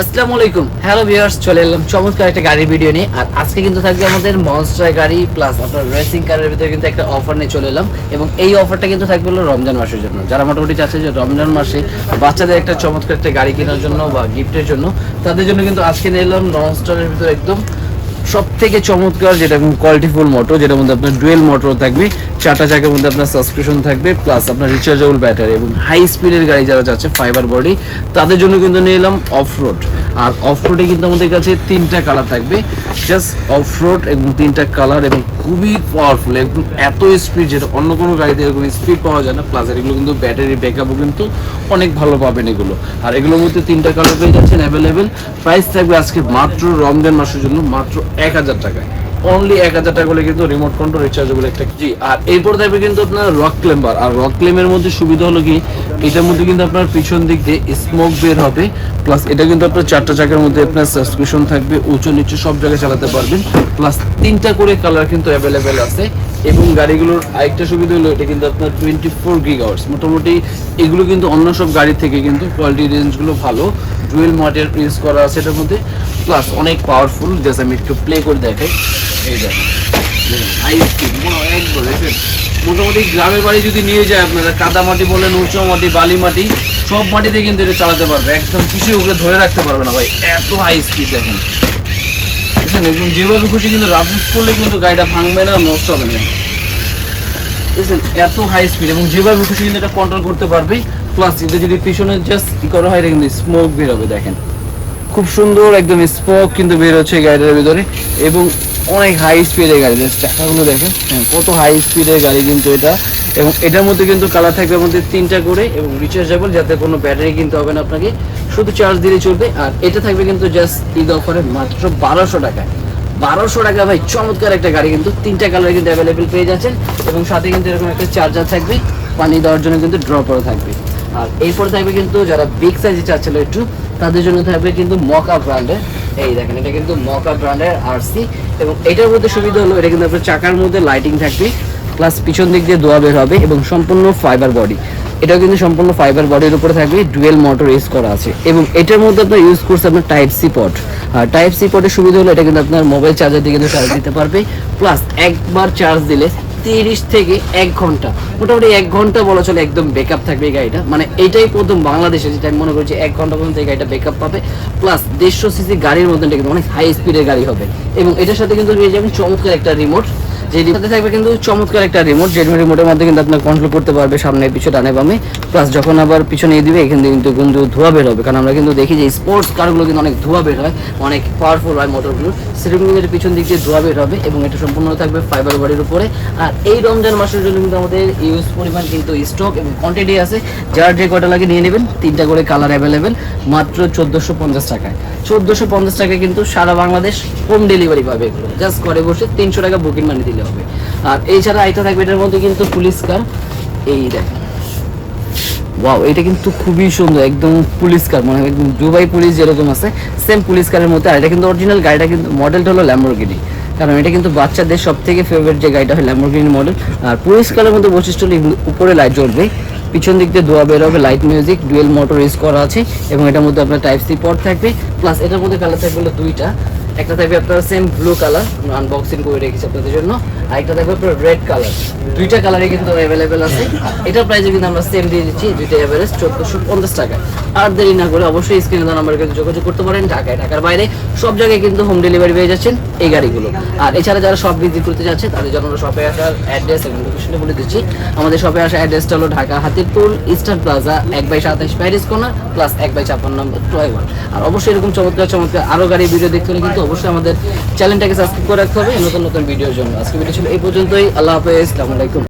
আসসালামু আলাইকুম, hello viewers, চলে এলাম চমৎকার একটা গাড়ির ভিডিও নিয়ে। আর আজকে কিন্তু থাকবে আমাদের মনস্টার গাড়ি প্লাস আপনার রেসিং কারের ভিতরে কিন্তু একটা অফার নিয়ে চলে এলাম। এবং এই অফারটা কিন্তু থাকবে হলো রমজান মাসের জন্য। যারা মোটামুটি চাচ্ছে যে রমজান মাসে বাচ্চাদের একটা চমৎকার একটা গাড়ি কেনার জন্য বা গিফটের জন্য, তাদের জন্য কিন্তু আজকে নিয়ে এলাম মনস্টারের ভিতরে একদম সব থেকে চমৎকার, যেটা কোয়ালিটিফুল মোটর, যেটার মধ্যে আপনার ডুয়েল মোটর থাকবে, চারটা চাকার মধ্যে আপনার সাসপেনশন থাকবে, প্লাস আপনার রিচার্জেবল ব্যাটারি এবং হাই স্পিডের গাড়ি যারা যাচ্ছে ফাইবার বডি, তাদের জন্য কিন্তু নিয়ে এলাম অফ রোড। আর অফ রোডে কিন্তু আমাদের কাছে তিনটা কালার থাকবে, জাস্ট অফ রোড এবং তিনটা কালার এবং খুবই পাওয়ারফুল, একদম এত স্পিড যেটা অন্য কোনো গাড়িতে এরকম স্পিড পাওয়া যায় না। প্লাস এগুলো কিন্তু ব্যাটারি ব্যাকআপও কিন্তু অনেক ভালো পাবেন এগুলো। আর এগুলোর মধ্যে তিনটা কালার পেয়ে যাচ্ছেন অ্যাভেলেবেল। প্রাইস থাকবে আজকে মাত্র রমজান মাসের জন্য মাত্র 1000 টাকায়, অনলি 1000 টাকা হলে কিন্তু রিমোট কন্ট্রোল রিচার্জেবল একটা জি। আর এরপর থাকবে কিন্তু আপনার রক ক্লাইম্বার। আর রক ক্লাইমের মধ্যে সুবিধা হলো কি, এটার মধ্যে কিন্তু আপনার পিছন দিক দিয়ে স্মোক বের হবে, প্লাস এটা কিন্তু আপনার চারটা চাকার মধ্যে আপনার সাসপেনশন থাকবে, উঁচু নিচু সব জায়গায় চালাতে পারবেন। প্লাস তিনটা করে কালার কিন্তু অ্যাভেলেবেল আছে। এবং গাড়িগুলোর আরেকটা সুবিধা হলো এটা কিন্তু আপনার 24 GHz, মোটামুটি এগুলো কিন্তু অন্য সব গাড়ি থেকে কিন্তু কোয়ালিটি রেঞ্জগুলো ভালো, ডুয়েল মডেল ইউজ করা আছে এটার মধ্যে, প্লাস অনেক পাওয়ারফুল। জাস্ট আমি একটু প্লে করে দেখাই, এই দেখেন হাই স্পিড একবার দেখেন। মোটামুটি গ্রামের বাড়ি যদি নিয়ে যায় আপনারা, কাদা মাটি বলেন, উঁচু মাটি, বালি মাটি, সব মাটিতে কিন্তু এটা চালাতে পারবে, একদম কিছু ওকে ধরে রাখতে পারবে না ভাই, এত হাই স্পিড দেখেন। একদম যেভাবে খুশি কিন্তু রাফ করলে কিন্তু গাড়িটা ভাঙবে না, নষ্ট হবে না। বুঝছেন, এত হাই স্পিড এবং যেভাবে খুশি কিন্তু এটা কন্ট্রোল করতে পারবে। প্লাস এটা যদি পিছনে জাস্ট ই করা হয়, এটা কিন্তু স্মোক বের হবে, দেখেন খুব সুন্দর একদম স্মোক কিন্তু বের হচ্ছে গাড়িটার ভিতরে। এবং অনেক হাই স্পিডের গাড়ি, চাকাগুলো দেখেন কত হাই স্পিডের গাড়ি কিন্তু এটা। এবং এটার মধ্যে কিন্তু কালার থাকবে আমাদের তিনটা করে এবং রিচার্জেবল, যাতে কোনো ব্যাটারি কিনতে হবে না আপনাকে, শুধু চার্জ দিলে চলবে। আর এটা থাকবে কিন্তু জাস্ট ঈদ অফারে মাত্র 1200 টাকায়। 1200 টাকা ভাই, চমৎকার একটা গাড়ি কিন্তু তিনটা কালার কিন্তু অ্যাভেলেবেল পেয়ে যাচ্ছেন। এবং সাথে কিন্তু এরকম একটা চার্জার থাকবে, পানি দেওয়ার জন্য কিন্তু ড্রপারও থাকবে। আর এরপর থাকবে কিন্তু যারা বিগ সাইজে চাচ্ছিল একটু, তাদের জন্য থাকবে কিন্তু মকা ব্র্যান্ডের, এই দেখেন এটা কিন্তু মকা ব্র্যান্ডের আরসি। এবং এটার মধ্যে সুবিধা হলো এটা কিন্তু আপনার চাকার মধ্যে লাইটিং থাকবে, প্লাস পিছন দিক দিয়ে ধোয়া বের হবে এবং সম্পূর্ণ ফাইবার বডি। এটাও কিন্তু সম্পূর্ণ ফাইবার বডির উপরে থাকবে, ডুয়েল মোটর ইউজ করা আছে। এবং এটার মধ্যে আপনার ইউজ করছে আপনার টাইপ সি পট। আর টাইপ সি পটের সুবিধা হলো এটা কিন্তু আপনার মোবাইল চার্জার দিয়ে কিন্তু চার্জ দিতে পারবে, প্লাস একবার চার্জ দিলে 30 থেকে 1 ঘন্টা, মোটামুটি 1 ঘন্টা বলা চলে একদম ব্যাকআপ থাকবে এই গাড়িটা। মানে এটাই প্রথম বাংলাদেশে যেটা আমি মনে করছি 1 ঘন্টা পর্যন্ত এই গাড়িটা ব্যাকআপ পাবে। প্লাস 150 সিসি গাড়ির মধ্যে কিন্তু অনেক হাই স্পিডের গাড়ি হবে। এবং এটার সাথে কিন্তু পেয়ে যাবেন চমৎকার একটা রিমোট, যে রিমোটে থাকবে কিন্তু চমৎকার একটা রিমোট, যে রিমোটের মধ্যে কিন্তু আপনার কন্ট্রোল করতে পারবে সামনে পিছনে ডানে বামে। প্লাস যখন আবার পিছনে দিবে এখান থেকে কিন্তু ধোঁয়া বের হবে, কারণ আমরা কিন্তু দেখি যে স্পোর্টস কারগুলো কিন্তু অনেক ধোঁয়া বের হয়, অনেক পাওয়ারফুল হয় মোটরগুলো, সেরকম কিন্তু পিছন দিক দিয়ে ধোঁয়া বের হবে। এবং এটা সম্পূর্ণ থাকবে ফাইবার বডির উপরে। আর এই রমজান মাসের জন্য কিন্তু আমাদের ইউজ পরিমাণ কিন্তু স্টক এবং কোয়ান্টিটি আছে, যার যে কয়টা লাগে নিয়ে নেবেন। তিনটা করে কালার অ্যাভেলেবেল, মাত্র 1450 টাকায়। 1450 টাকায় কিন্তু সারা বাংলাদেশ হোম ডেলিভারি পাবে এগুলো, জাস্ট ঘরে বসে 300 টাকা বুকিং মানি দিলে হবে। আর এছাড়া আইটা থাকবে এটার মধ্যে কিন্তু পুলিশ কার, এই দেখেন ওয়াও, এটা কিন্তু খুবই সুন্দর, একদম পুলিশ কার, মানে একদম দুবাই পুলিশ যেরকম আছে সেম পুলিশ কারের মধ্যে। আর এটা কিন্তু অরিজিনাল গাড়িটা কিন্তু মডেলটা হলো ল্যাম্বরগিনি, কারণ এটা কিন্তু বাচ্চাদের সব থেকে ফেভারিট যে গাড়িটা হয় ল্যাম্বরগিনি মডেল। আর পুলিশ কারের মধ্যে বৈশিষ্ট্য হলো উপরে লাইট জ্বলবে, পিছন দিক দিয়ে ধোয়া বের হবে, light music, dual motor use করা আছে। এবং এটার মধ্যে আপনার টাইপ সি পট থাকবে, প্লাস এটার মধ্যে কালার থাকবে হলো দুইটা, একটা থাকবে আপনার সেম ব্লু কালার, আনবক্সিং করে রেখেছি আপনাদের জন্য, আর একটা থাকবে আপনার রেড কালার। দুইটা কালারে কিন্তু অ্যাভেলেবেল আছে। এটার প্রাইসে কিন্তু আমরা সেম দিয়ে দিচ্ছি, দুইটা এভারেজ 1450 টাকা। আর দেরি না করে অবশ্যই স্ক্রিনে দেওয়া নাম্বারে কিন্তু যোগাযোগ করতে পারেন। ঢাকায়, ঢাকার বাইরে সব জায়গায় কিন্তু হোম ডেলিভারি পেয়ে যাচ্ছেন এই গাড়িগুলো। আর এছাড়া যারা শপ ভিজিট করতে যাচ্ছে তাদের জন্য আমরা শপে আসার অ্যাড্রেস এবং লোকেশনে বলে দিচ্ছি। আমাদের শপে আসার অ্যাড্রেসটা হলো Dhaka Hatirpool eastern plaza 1/27 Paris corner plus 1/56 নম্বর টয়ওয়ার। আর অবশ্যই এরকম চমৎকার চমৎকার আরও গাড়ির ভিডিও দেখতে হলে কিন্তু অবশ্যই আমাদের চ্যানেলটাকে সাবস্ক্রাইব করে রাখতে হবে নতুন নতুন ভিডিওর জন্য। আজকে ভিডিও ছিল এই পর্যন্তই, আল্লাহ হাফেজ, আসসালামু আলাইকুম।